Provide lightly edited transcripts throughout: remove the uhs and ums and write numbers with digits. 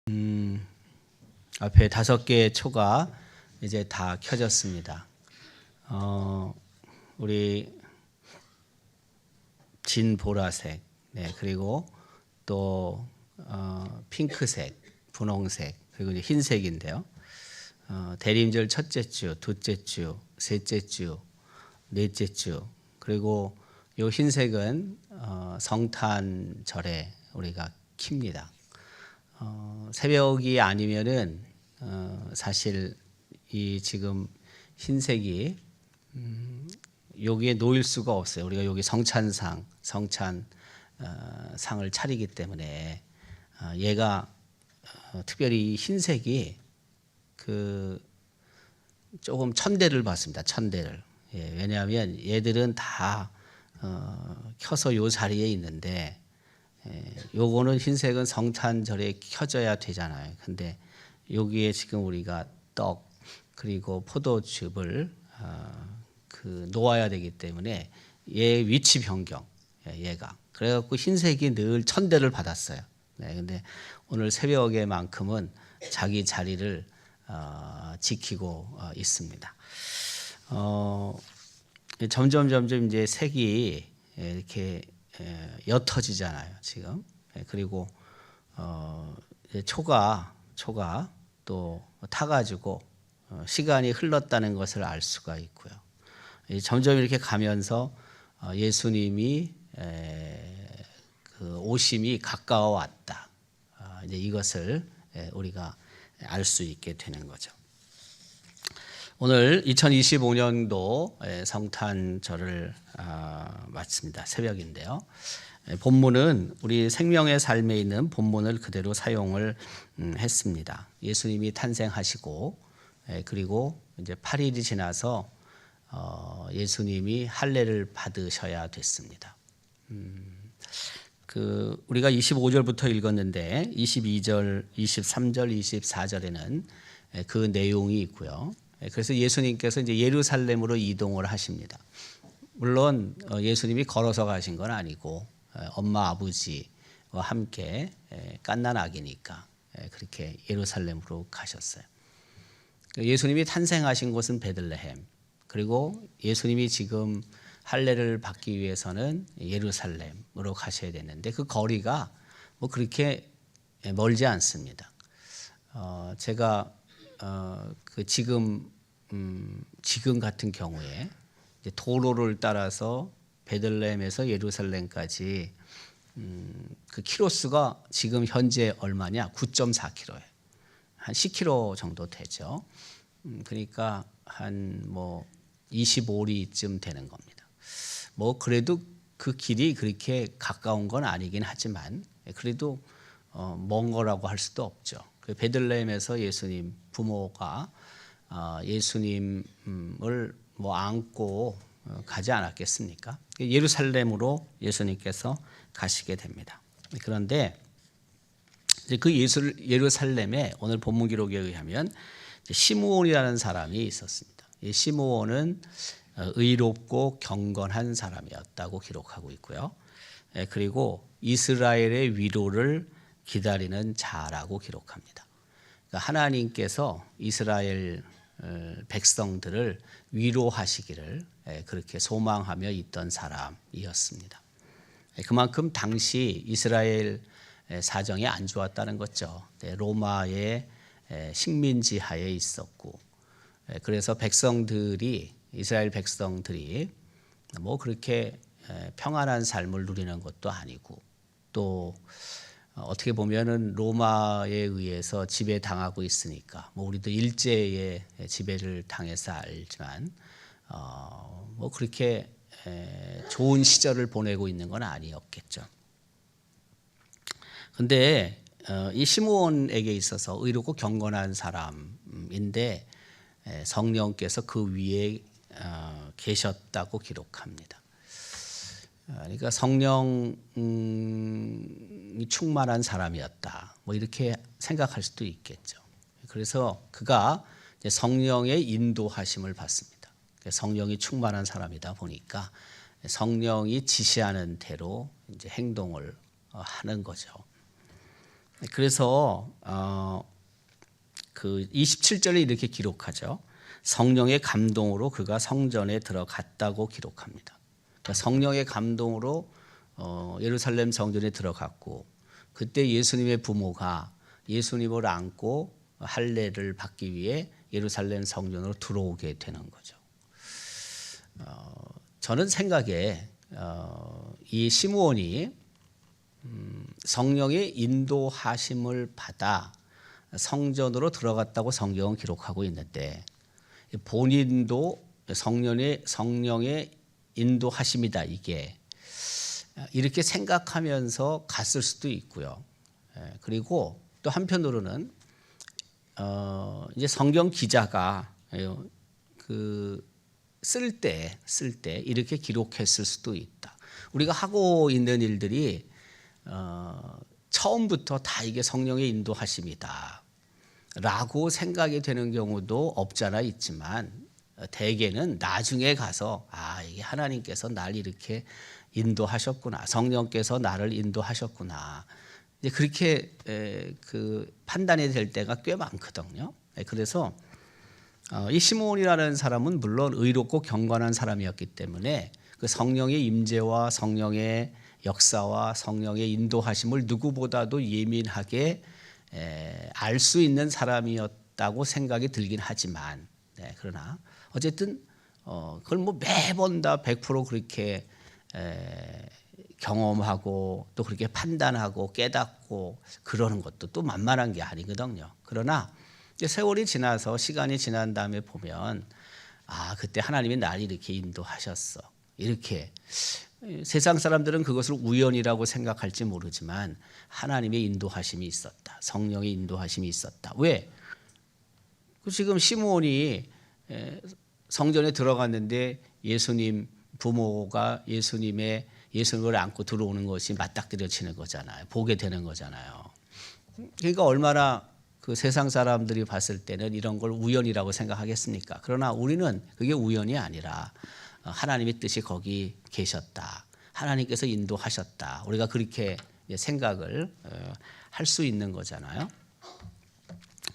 앞에 5개의 초가 이제 다 켜졌습니다. 우리 진 보라색, 그리고 또 핑크색, 분홍색, 그리고 이제 흰색인데요. 대림절 첫째 주, 둘째 주, 셋째 주, 넷째 주, 그리고 이 흰색은 성탄절에 우리가 킵니다. 새벽이 아니면은 사실 이 지금 흰색이 여기에 놓일 수가 없어요. 우리가 여기 성찬상, 상을 차리기 때문에 얘가 특별히 이 흰색이 그 조금 천대를 받습니다. 천대를. 왜냐하면 얘들은 다 켜서 요 자리에 있는데 요거는 흰색은 성탄절에 켜져야 되잖아요. 근데 여기에 지금 우리가 떡 그리고 포도즙을 놓아야 되기 때문에 얘 위치 변경, 얘가 그래갖고 흰색이 늘 천대를 받았어요. 근데 오늘 새벽에만큼은 자기 자리를 지키고 있습니다. 점점 이제 색이 이렇게 옅어지잖아요, 지금. 그리고 초가 또 타가지고 시간이 흘렀다는 것을 알 수가 있고요. 점점 이렇게 가면서 예수님이 그 오심이 가까워 왔다. 이제 이것을 우리가 알 수 있게 되는 거죠. 오늘 2025년도 성탄절을 마칩니다. 새벽인데요. 본문은 우리 생명의 삶에 있는 본문을 그대로 사용을 했습니다. 예수님이 탄생하시고 그리고 이제 8일이 지나서 예수님이 할례를 받으셔야 됐습니다. 우리가 25절부터 읽었는데 22절, 23절, 24절에는 그 내용이 있고요. 그래서 예수님께서 이제 예루살렘으로 이동을 하십니다. 물론 예수님이 걸어서 가신 건 아니고 엄마 아버지와 함께 갓난 아기니까 그렇게 예루살렘으로 가셨어요. 예수님이 탄생하신 곳은 베들레헴, 그리고 예수님이 지금 할례를 받기 위해서는 예루살렘으로 가셔야 되는데 그 거리가 뭐 그렇게 멀지 않습니다. 제가 그 지금 같은 경우에 이제 도로를 따라서 베들레헴에서 예루살렘까지 그 키로수가 지금 현재 얼마냐? 9.4km예요. 한 10km 정도 되죠. 그러니까 한 뭐 25리쯤 되는 겁니다. 뭐 그래도 그 길이 그렇게 가까운 건 아니긴 하지만 그래도 먼 거라고 할 수도 없죠. 베들레헴에서 예수님 부모가 예수님을 뭐 안고 가지 않았겠습니까? 예루살렘으로 예수님께서 가시게 됩니다. 그런데 그 예루살렘에 오늘 본문 기록에 의하면 시므온이라는 사람이 있었습니다. 이 시므온은 의롭고 경건한 사람이었다고 기록하고 있고요. 그리고 이스라엘의 위로를 기다리는 자라고 기록합니다. 그러니까 하나님께서 이스라엘 백성들을 위로하시기를 그렇게 소망하며 있던 사람이었습니다. 그만큼 당시 이스라엘 사정이 안 좋았다는 거죠. 로마의 식민지 하에 있었고, 그래서 이스라엘 백성들이 뭐 그렇게 평안한 삶을 누리는 것도 아니고, 또 어떻게 보면은 로마에 의해서 지배당하고 있으니까 뭐 우리도 일제의 지배를 당해서 알지만 뭐 그렇게 좋은 시절을 보내고 있는 건 아니었겠죠. 근데 이 시므온에게 있어서 의롭고 경건한 사람인데 성령께서 그 위에 계셨다고 기록합니다. 그러니까 성령이 충만한 사람이었다. 뭐 이렇게 생각할 수도 있겠죠. 그래서 그가 성령의 인도하심을 받습니다. 성령이 충만한 사람이다 보니까 성령이 지시하는 대로 이제 행동을 하는 거죠. 그래서 그 27절에 이렇게 기록하죠. 성령의 감동으로 그가 성전에 들어갔다고 기록합니다. 그러니까 성령의 감동으로 예루살렘 성전에 들어갔고, 그때 예수님의 부모가 예수님을 안고 할례를 받기 위해 예루살렘 성전으로 들어오게 되는 거죠. 저는 생각에 이 시므온이 성령의 인도하심을 받아 성전으로 들어갔다고 성경은 기록하고 있는데, 본인도 성령의 인도하심이다, 이게 이렇게 생각하면서 갔을 수도 있고요. 그리고 또 한편으로는 이제 성경 기자가 쓸 때 이렇게 기록했을 수도 있다. 우리가 하고 있는 일들이 처음부터 다 이게 성령의 인도하심이다 라고 생각이 되는 경우도 없잖아 있지만, 대개는 나중에 가서 이게 하나님께서 날 이렇게 인도하셨구나, 성령께서 나를 인도하셨구나, 이제 그렇게 그 판단이 될 때가 꽤 많거든요. 그래서 이 시므온이라는 사람은 물론 의롭고 경건한 사람이었기 때문에 그 성령의 임재와 성령의 역사와 성령의 인도하심을 누구보다도 예민하게 알 수 있는 사람이었다고 생각이 들긴 하지만, 그러나 어쨌든 그걸 뭐 매번 다 100% 그렇게 경험하고 또 그렇게 판단하고 깨닫고 그러는 것도 또 만만한 게 아니거든요. 그러나 이제 세월이 지나서 시간이 지난 다음에 보면 그때 하나님이 날 이렇게 인도하셨어, 이렇게 세상 사람들은 그것을 우연이라고 생각할지 모르지만 하나님의 인도하심이 있었다, 성령의 인도하심이 있었다. 왜? 지금 시므온이 성전에 들어갔는데 예수님 부모가 예수님을 안고 들어오는 것이 맞닥뜨려치는 거잖아요. 보게 되는 거잖아요. 그러니까 얼마나 그 세상 사람들이 봤을 때는 이런 걸 우연이라고 생각하겠습니까? 그러나 우리는 그게 우연이 아니라 하나님의 뜻이 거기 계셨다, 하나님께서 인도하셨다, 우리가 그렇게 생각을 할 수 있는 거잖아요.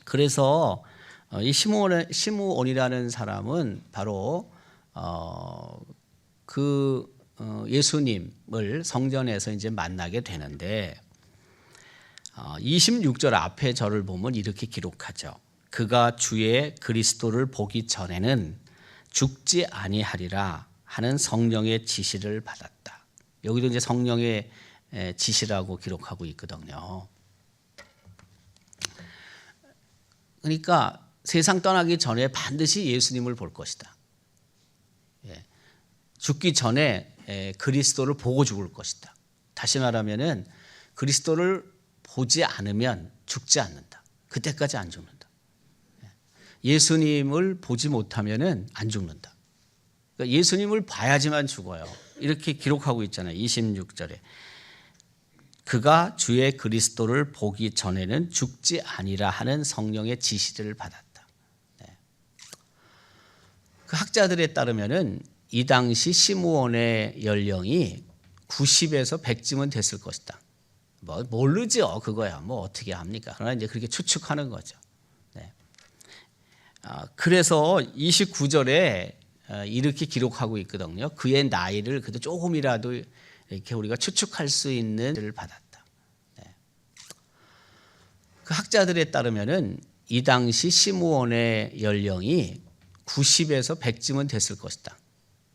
그래서 이 시므온이라는 사람은 바로 예수님을 성전에서 이제 만나게 되는데, 26절 앞에 절을 보면 이렇게 기록하죠. 그가 주의 그리스도를 보기 전에는 죽지 아니하리라 하는 성령의 지시를 받았다. 여기도 이제 성령의 지시라고 기록하고 있거든요. 그러니까 세상 떠나기 전에 반드시 예수님을 볼 것이다. 죽기 전에 그리스도를 보고 죽을 것이다. 다시 말하면은 그리스도를 보지 않으면 죽지 않는다. 그때까지 안 죽는다. 예수님을 보지 못하면은 안 죽는다. 그러니까 예수님을 봐야지만 죽어요. 이렇게 기록하고 있잖아요. 26절에. 그가 주의 그리스도를 보기 전에는 죽지 아니라 하는 성령의 지시를 받았다. 그 학자들에 따르면은 이 당시 시므온의 연령이 90에서 100쯤은 됐을 것이다. 뭐 모르죠, 그거야. 뭐 어떻게 합니까? 그러나 이제 그렇게 추측하는 거죠. 그래서 29절에 이렇게 기록하고 있거든요. 그의 나이를 그래도 조금이라도 이렇게 우리가 추측할 수 있는 를 받았다. 그 학자들에 따르면은 이 당시 시므온의 연령이 90에서 100쯤은 됐을 것이다.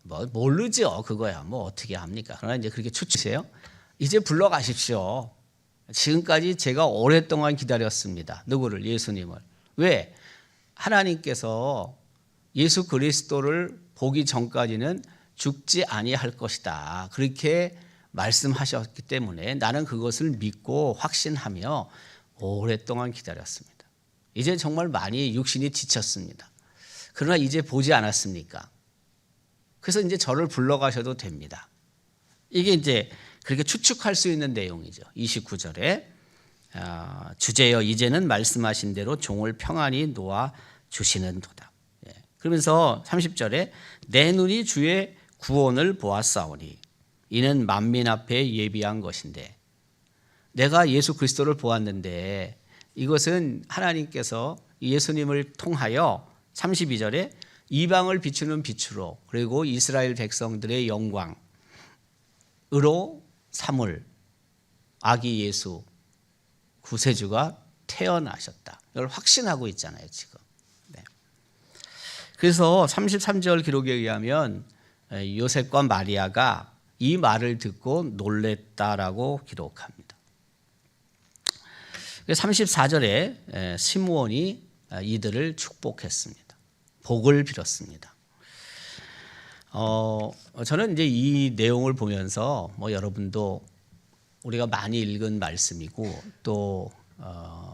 뭐 모르죠, 그거야. 뭐 어떻게 합니까? 그러나 이제 그렇게 추측해요. 이제 불러가십시오. 지금까지 제가 오랫동안 기다렸습니다. 누구를? 예수님을. 왜? 하나님께서 예수 그리스도를 보기 전까지는 죽지 아니할 것이다, 그렇게 말씀하셨기 때문에 나는 그것을 믿고 확신하며 오랫동안 기다렸습니다. 이제 정말 많이 육신이 지쳤습니다. 그러나 이제 보지 않았습니까? 그래서 이제 저를 불러가셔도 됩니다. 이게 이제 그렇게 추측할 수 있는 내용이죠. 29절에 주제여 이제는 말씀하신 대로 종을 평안히 놓아 주시는도다. 그러면서 30절에 내 눈이 주의 구원을 보았사오니 이는 만민 앞에 예비한 것인데, 내가 예수 그리스도를 보았는데 이것은 하나님께서 예수님을 통하여 32절에 이방을 비추는 빛으로 그리고 이스라엘 백성들의 영광으로 삼을 아기 예수 구세주가 태어나셨다. 이걸 확신하고 있잖아요, 지금. 네. 그래서 33절 기록에 의하면 요셉과 마리아가 이 말을 듣고 놀랬다라고 기록합니다. 34절에 시므온이 이들을 축복했습니다. 복을 빌었습니다. 저는 이제 이 내용을 보면서 여러분도 우리가 많이 읽은 말씀이고 또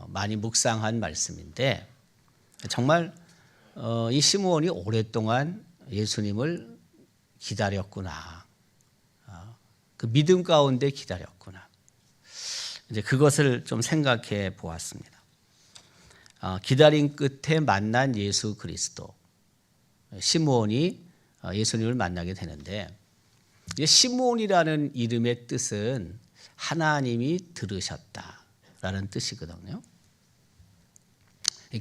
많이 묵상한 말씀인데 정말 이 시므온이 오랫동안 예수님을 기다렸구나. 그 믿음 가운데 기다렸구나. 이제 그것을 좀 생각해 보았습니다. 기다림 끝에 만난 예수 그리스도. 시므온이 예수님을 만나게 되는데 시므온이라는 이름의 뜻은 하나님이 들으셨다라는 뜻이거든요.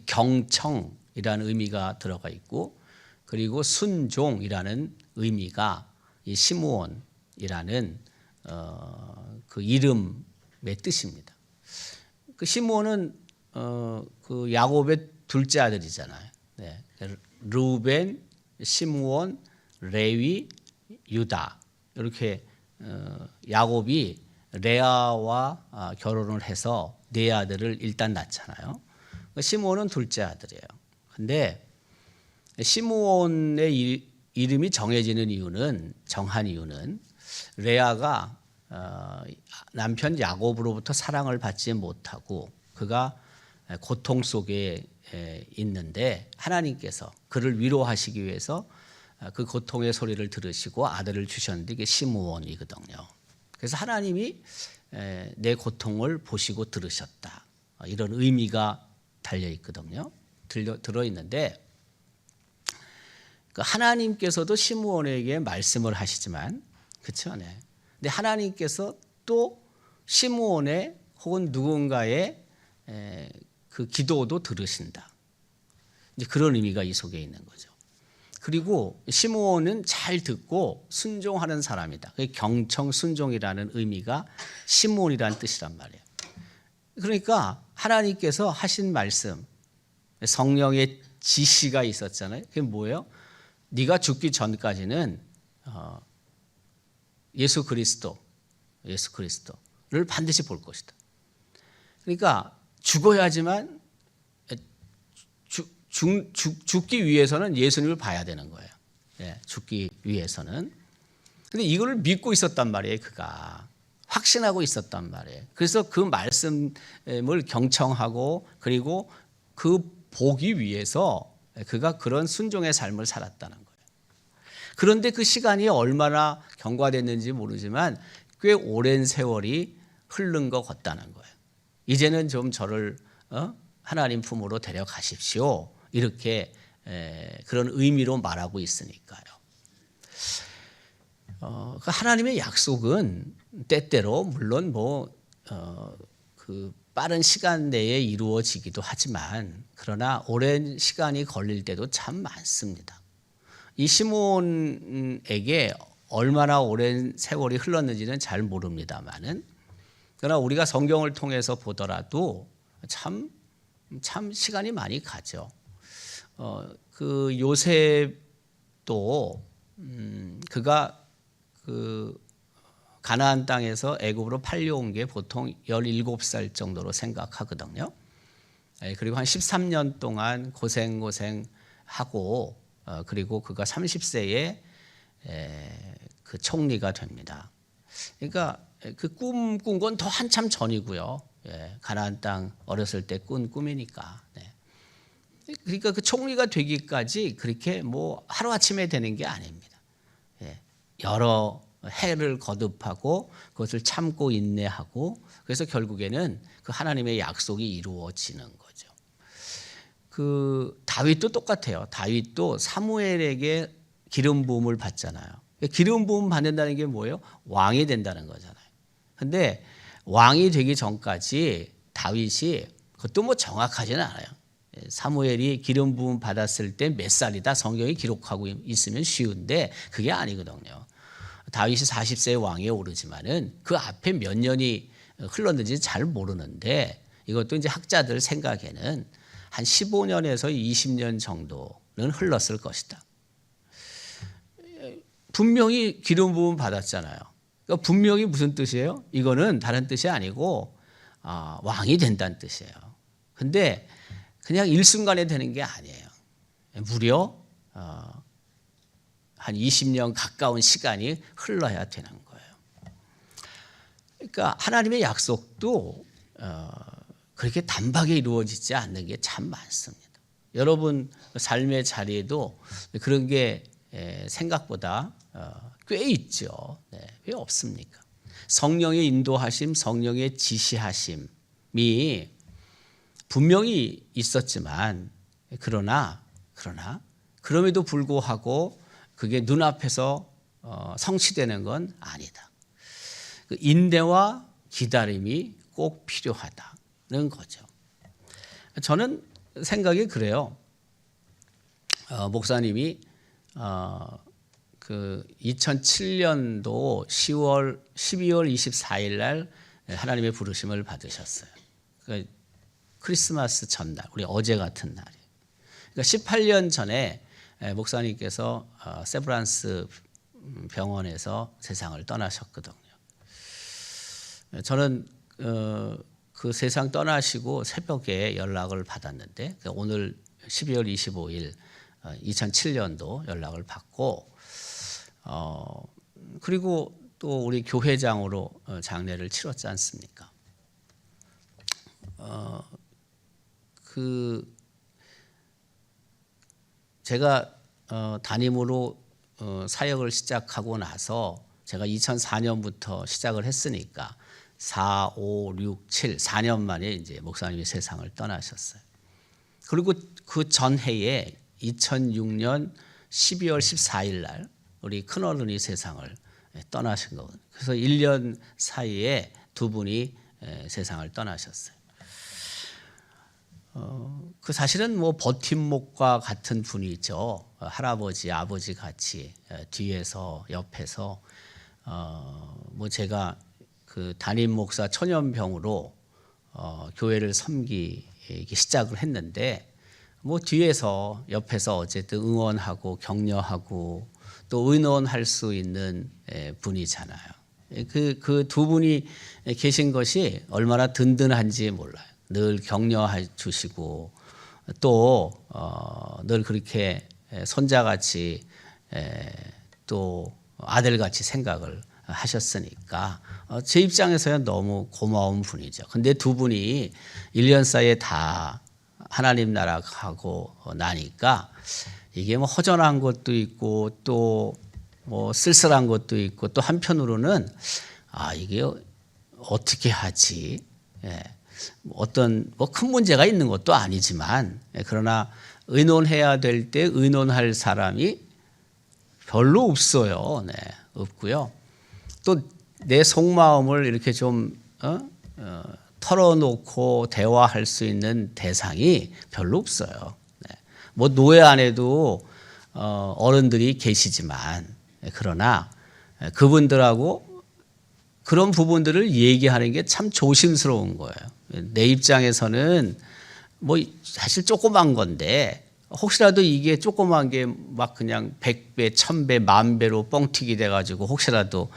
경청이라는 의미가 들어가 있고 그리고 순종이라는 의미가 이 시므온이라는 그 이름의 뜻입니다. 그 시므온은 그 야곱의 둘째 아들이잖아요. 네. 르우벤, 시므온, 레위, 유다 이렇게 야곱이 레아와 결혼을 해서 네 아들을 일단 낳잖아요. 시므온은 둘째 아들이에요. 근데 시므온의 이름이 정해지는 이유는 정한 이유는 레아가 남편 야곱으로부터 사랑을 받지 못하고 그가 고통 속에 있는데 하나님께서 그를 위로하시기 위해서 그 고통의 소리를 들으시고 아들을 주셨는데 이게 시므온이거든요. 그래서 하나님이 내 고통을 보시고 들으셨다. 이런 의미가 달려 있거든요. 들어 있는데 하나님께서도 시므온에게 말씀을 하시지만 그렇죠? 네. 근데 하나님께서 또 시므온의 혹은 누군가의 그 기도도 들으신다. 이제 그런 의미가 이 속에 있는 거죠. 그리고 시므온은 잘 듣고 순종하는 사람이다. 경청 순종이라는 의미가 시므온이라는 뜻이란 말이에요. 그러니까 하나님께서 하신 말씀, 성령의 지시가 있었잖아요. 그게 뭐예요? 네가 죽기 전까지는 예수 그리스도를 반드시 볼 것이다. 그러니까 죽어야지만 죽기 위해서는 예수님을 봐야 되는 거예요. 예, 죽기 위해서는. 근데 이걸 믿고 있었단 말이에요. 그가 확신하고 있었단 말이에요. 그래서 그 말씀을 경청하고 그리고 그 보기 위해서 그가 그런 순종의 삶을 살았다는 거예요. 그런데 그 시간이 얼마나 경과됐는지 모르지만 꽤 오랜 세월이 흐른 것 같다는 거예요. 이제는 좀 저를 하나님 품으로 데려가십시오. 이렇게 그런 의미로 말하고 있으니까요. 그 하나님의 약속은 때때로 물론 그 빠른 시간 내에 이루어지기도 하지만 그러나 오랜 시간이 걸릴 때도 참 많습니다. 이 시므온에게 얼마나 오랜 세월이 흘렀는지는 잘 모릅니다만은 그러나 우리가 성경을 통해서 보더라도 참 시간이 많이 가죠. 그 요셉도 그가 그 가나안 땅에서 애굽으로 팔려온 게 보통 17살 정도로 생각하거든요. 그리고 한 13년 동안 고생하고 그리고 그가 30세에 그 총리가 됩니다. 그러니까 그 꿈 꾼 건 더 한참 전이고요. 가나안 땅 어렸을 때 꾼 꿈이니까. 네. 그러니까 그 총리가 되기까지 그렇게 하루아침에 되는 게 아닙니다. 여러 해를 거듭하고 그것을 참고 인내하고 그래서 결국에는 그 하나님의 약속이 이루어지는 거죠. 그 다윗도 똑같아요. 다윗도 사무엘에게 기름 부음을 받잖아요. 기름 부음 받는다는 게 뭐예요? 왕이 된다는 거잖아요. 근데 왕이 되기 전까지 다윗이 그것도 뭐 정확하지는 않아요. 사무엘이 기름 부음 받았을 때 몇 살이다 성경이 기록하고 있으면 쉬운데 그게 아니거든요. 다윗이 40세의 왕에 오르지만은 그 앞에 몇 년이 흘렀는지 잘 모르는데 이것도 이제 학자들 생각에는 한 15년에서 20년 정도는 흘렀을 것이다. 분명히 기름 부음 받았잖아요. 그러니까 분명히 무슨 뜻이에요? 이거는 다른 뜻이 아니고 왕이 된다는 뜻이에요. 근데 그냥 일순간에 되는 게 아니에요. 무려 한 20년 가까운 시간이 흘러야 되는 거예요. 그러니까 하나님의 약속도 그렇게 단박에 이루어지지 않는 게 참 많습니다. 여러분 삶의 자리에도 그런 게 생각보다 꽤 있죠. 네, 왜 없습니까? 성령의 인도하심, 성령의 지시하심이 분명히 있었지만 그럼에도 불구하고 그게 눈앞에서 성취되는 건 아니다. 그 인내와 기다림이 꼭 필요하다는 거죠. 저는 생각이 그래요. 목사님이 그 2007년도 12월 24일 날 하나님의 부르심을 받으셨어요. 그러니까 크리스마스 전날, 우리 어제 같은 날이. 그러니까 18년 전에 목사님께서 세브란스 병원에서 세상을 떠나셨거든요. 저는 그 세상 떠나시고 새벽에 연락을 받았는데 오늘 12월 25일 2007년도 연락을 받고 그리고 또 우리 교회장으로 장례를 치렀지 않습니까? 제가 담임으로 사역을 시작하고 나서 제가 2004년부터 시작을 했으니까 4, 5, 6, 7, 4년 만에 이제 목사님이 세상을 떠나셨어요. 그리고 그 전해에 2006년 12월 14일 날 우리 큰어른이 세상을 떠나신 거거든요. 그래서 1년 사이에 두 분이 세상을 떠나셨어요. 그 사실은 뭐 버팀목과 같은 분이죠. 할아버지, 아버지 같이 뒤에서 옆에서 뭐 제가 그 담임 목사 천연병으로 교회를 섬기기 시작을 했는데 뭐 뒤에서 옆에서 어쨌든 응원하고 격려하고 또 의논할 수 있는 분이잖아요. 그 두 분이 계신 것이 얼마나 든든한지 몰라요. 늘 격려해 주시고 또 늘 그렇게 손자같이 또 아들같이 생각을 하셨으니까 제 입장에서야 너무 고마운 분이죠. 근데 두 분이 1년 사이에 다 하나님 나라 가고 나니까 이게 뭐 허전한 것도 있고 또 뭐 쓸쓸한 것도 있고 또 한편으로는 이게 어떻게 하지? 어떤 뭐 큰 문제가 있는 것도 아니지만 그러나 의논해야 될 때 의논할 사람이 별로 없어요. 네, 없고요. 또 내 속마음을 이렇게 좀 털어놓고 대화할 수 있는 대상이 별로 없어요. 네. 뭐 노예 안에도 어른들이 계시지만 그러나 그분들하고 그런 부분들을 얘기하는 게 참 조심스러운 거예요. 내 입장에서는 뭐 사실 조그만 건데 혹시라도 이게 조그만 게 막 그냥 100배, 1000배, 10,000배로 뻥튀기 돼가지고 혹시라도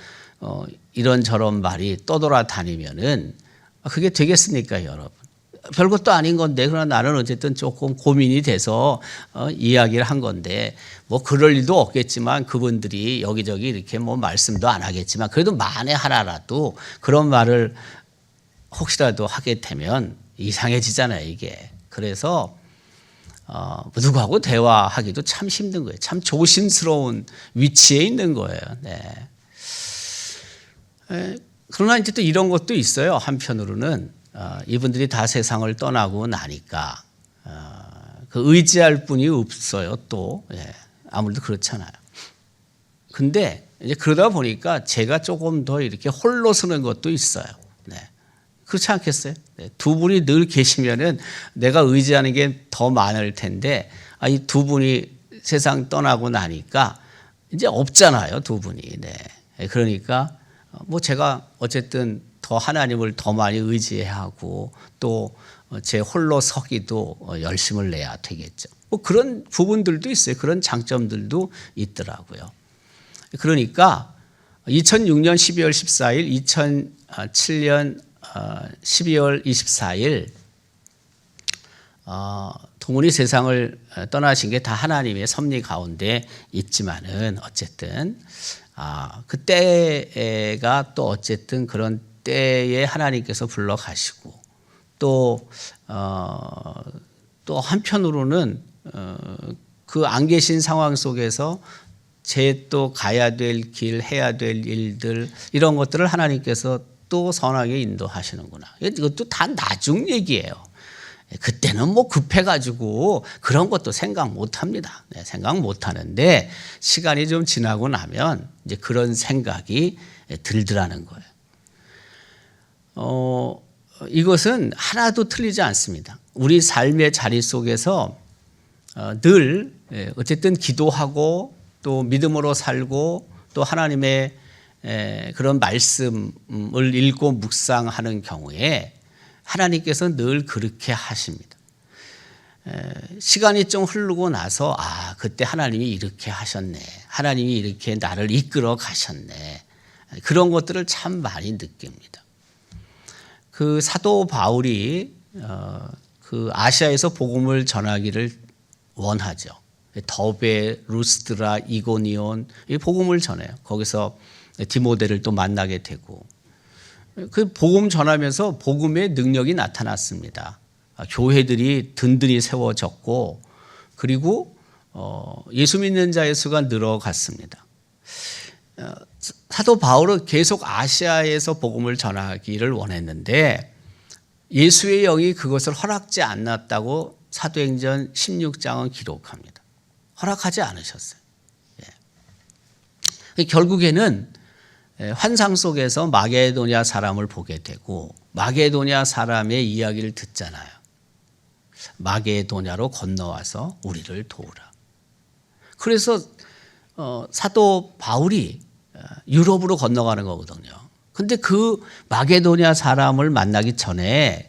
이런저런 말이 떠돌아다니면은 그게 되겠습니까, 여러분? 별것도 아닌 건데 그러나 나는 어쨌든 조금 고민이 돼서 이야기를 한 건데 뭐 그럴 일도 없겠지만 그분들이 여기저기 이렇게 뭐 말씀도 안 하겠지만 그래도 만에 하나라도 그런 말을 혹시라도 하게 되면 이상해지잖아요, 이게. 그래서 누구하고 대화하기도 참 힘든 거예요. 참 조심스러운 위치에 있는 거예요. 네. 그러나 이제 또 이런 것도 있어요. 한편으로는 이분들이 다 세상을 떠나고 나니까 그 의지할 분이 없어요. 또 아무래도 그렇잖아요. 근데 이제 그러다 보니까 제가 조금 더 이렇게 홀로 서는 것도 있어요. 네. 그렇지 않겠어요? 네, 두 분이 늘 계시면은 내가 의지하는 게 더 많을 텐데 이 두 분이 세상 떠나고 나니까 이제 없잖아요, 두 분이. 네. 그러니까 뭐 제가 어쨌든 더 하나님을 더 많이 의지해야 하고 또 제 홀로 서기도 열심을 내야 되겠죠. 뭐 그런 부분들도 있어요. 그런 장점들도 있더라고요. 그러니까 2006년 12월 14일, 2007년 12월 24일 두 분이 세상을 떠나신 게 다 하나님의 섭리 가운데 있지만은 어쨌든 그때가 또 어쨌든 그런 때에 하나님께서 불러가시고 또 한편으로는 그 안 계신 상황 속에서 제 또 가야 될 길, 해야 될 일들 이런 것들을 하나님께서 또 선하게 인도하시는구나. 이것도 다 나중 얘기예요. 그때는 뭐 급해가지고 그런 것도 생각 못 합니다. 네, 생각 못 하는데 시간이 좀 지나고 나면 이제 그런 생각이 들더라는 거예요. 이것은 하나도 틀리지 않습니다. 우리 삶의 자리 속에서 늘 어쨌든 기도하고 또 믿음으로 살고 또 하나님의 그런 말씀을 읽고 묵상하는 경우에 하나님께서 늘 그렇게 하십니다. 시간이 좀 흐르고 나서 그때 하나님이 이렇게 하셨네. 하나님이 이렇게 나를 이끌어 가셨네. 그런 것들을 참 많이 느낍니다. 그 사도 바울이 그 아시아에서 복음을 전하기를 원하죠. 더베, 루스드라, 이고니온 이 복음을 전해요. 거기서 디모데를 또 만나게 되고 그 복음 전하면서 복음의 능력이 나타났습니다. 교회들이 든든히 세워졌고 그리고 예수 믿는 자의 수가 늘어갔습니다. 사도 바울은 계속 아시아에서 복음을 전하기를 원했는데 예수의 영이 그것을 허락지 않았다고 사도행전 16장은 기록합니다. 허락하지 않으셨어요. 결국에는 환상 속에서 마게도냐 사람을 보게 되고 마게도냐 사람의 이야기를 듣잖아요. 마게도냐로 건너와서 우리를 도우라. 그래서 사도 바울이 유럽으로 건너가는 거거든요. 근데 그 마게도냐 사람을 만나기 전에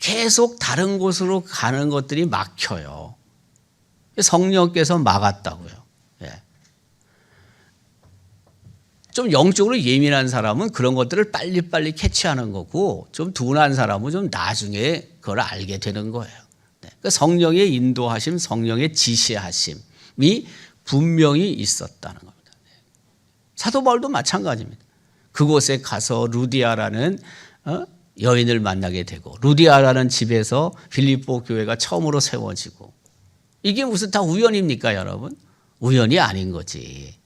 계속 다른 곳으로 가는 것들이 막혀요. 성령께서 막았다고요. 좀 영적으로 예민한 사람은 그런 것들을 빨리빨리 캐치하는 거고 좀 둔한 사람은 좀 나중에 그걸 알게 되는 거예요. 그러니까 성령의 인도하심, 성령의 지시하심이 분명히 있었다는 겁니다. 사도 바울도 마찬가지입니다. 그곳에 가서 루디아라는 여인을 만나게 되고 루디아라는 집에서 빌립보 교회가 처음으로 세워지고 이게 무슨 다 우연입니까, 여러분? 우연이 아닌 거지.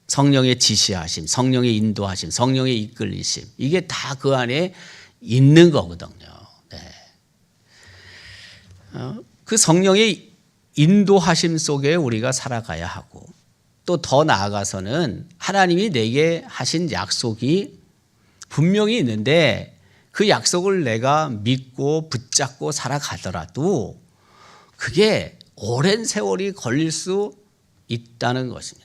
성령의 지시하심, 성령의 인도하심, 성령의 이끌리심 이게 다 그 안에 있는 거거든요. 네. 그 성령의 인도하심 속에 우리가 살아가야 하고 또 더 나아가서는 하나님이 내게 하신 약속이 분명히 있는데 그 약속을 내가 믿고 붙잡고 살아가더라도 그게 오랜 세월이 걸릴 수 있다는 것입니다.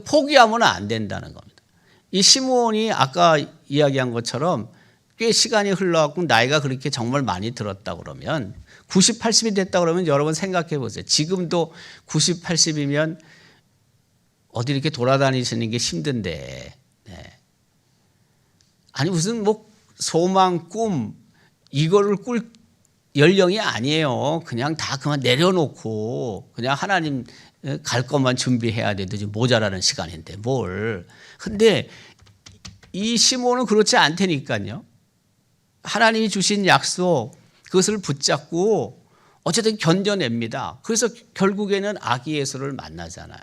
포기하면 안 된다는 겁니다. 이 시므온이 아까 이야기한 것처럼 꽤 시간이 흘러갖고 나이가 그렇게 정말 많이 들었다 그러면 90, 80이 됐다 그러면 여러분 생각해 보세요. 지금도 90, 80이면 어디 이렇게 돌아다니시는 게 힘든데 아니 무슨 뭐 소망, 꿈 이거를 꿀 연령이 아니에요. 그냥 다 그만 내려놓고 그냥 하나님 갈 것만 준비해야 되지 모자라는 시간인데 뭘. 근데 이 시몬은 그렇지 않다니까요. 하나님이 주신 약속 그것을 붙잡고 어쨌든 견뎌냅니다. 그래서 결국에는 아기 예수를 만나잖아요.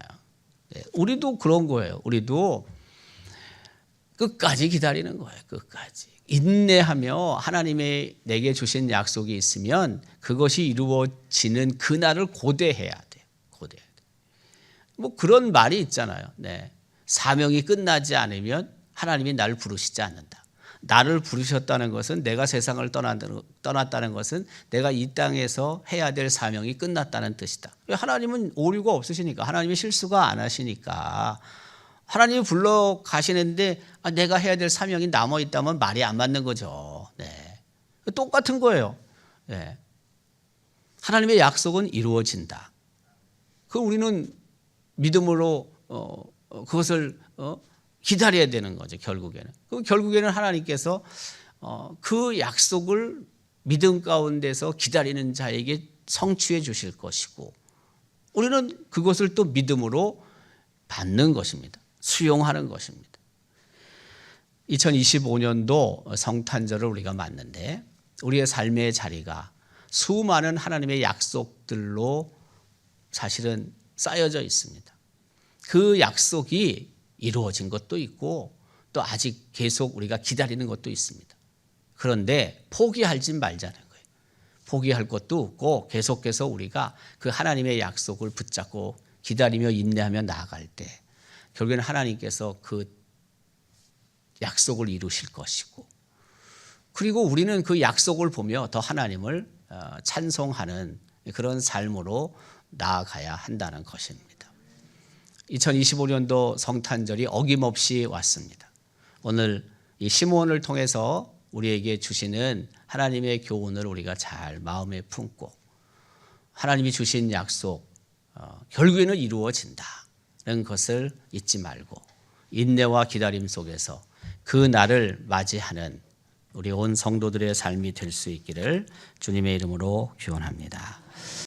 우리도 그런 거예요. 우리도 끝까지 기다리는 거예요. 끝까지. 인내하며 하나님의 내게 주신 약속이 있으면 그것이 이루어지는 그날을 고대해야 돼요. 고대해야 돼요. 뭐 그런 말이 있잖아요. 사명이 끝나지 않으면 하나님이 나를 부르시지 않는다. 나를 부르셨다는 것은 내가 세상을 떠났다는 것은 내가 이 땅에서 해야 될 사명이 끝났다는 뜻이다. 하나님은 오류가 없으시니까, 하나님이 실수가 안 하시니까, 하나님이 불러 가시는데 내가 해야 될 사명이 남아 있다면 말이 안 맞는 거죠. 네. 똑같은 거예요. 네. 하나님의 약속은 이루어진다. 그 우리는 믿음으로 그것을 기다려야 되는 거죠. 결국에는. 결국에는 하나님께서 그 약속을 믿음 가운데서 기다리는 자에게 성취해 주실 것이고, 우리는 그것을 또 믿음으로 받는 것입니다. 수용하는 것입니다. 2025년도 성탄절을 우리가 맞는데 우리의 삶의 자리가 수많은 하나님의 약속들로 사실은 쌓여져 있습니다. 그 약속이 이루어진 것도 있고 또 아직 계속 우리가 기다리는 것도 있습니다. 그런데 포기하지 말자는 거예요. 포기할 것도 없고 계속해서 우리가 그 하나님의 약속을 붙잡고 기다리며 인내하며 나아갈 때 결국에는 하나님께서 그 약속을 이루실 것이고, 그리고 우리는 그 약속을 보며 더 하나님을 찬송하는 그런 삶으로 나아가야 한다는 것입니다. 2025년도 성탄절이 어김없이 왔습니다. 오늘 이 시므온을 통해서 우리에게 주시는 하나님의 교훈을 우리가 잘 마음에 품고 하나님이 주신 약속 결국에는 이루어진다는 것을 잊지 말고 인내와 기다림 속에서 그 날을 맞이하는 우리 온 성도들의 삶이 될 수 있기를 주님의 이름으로 기원합니다.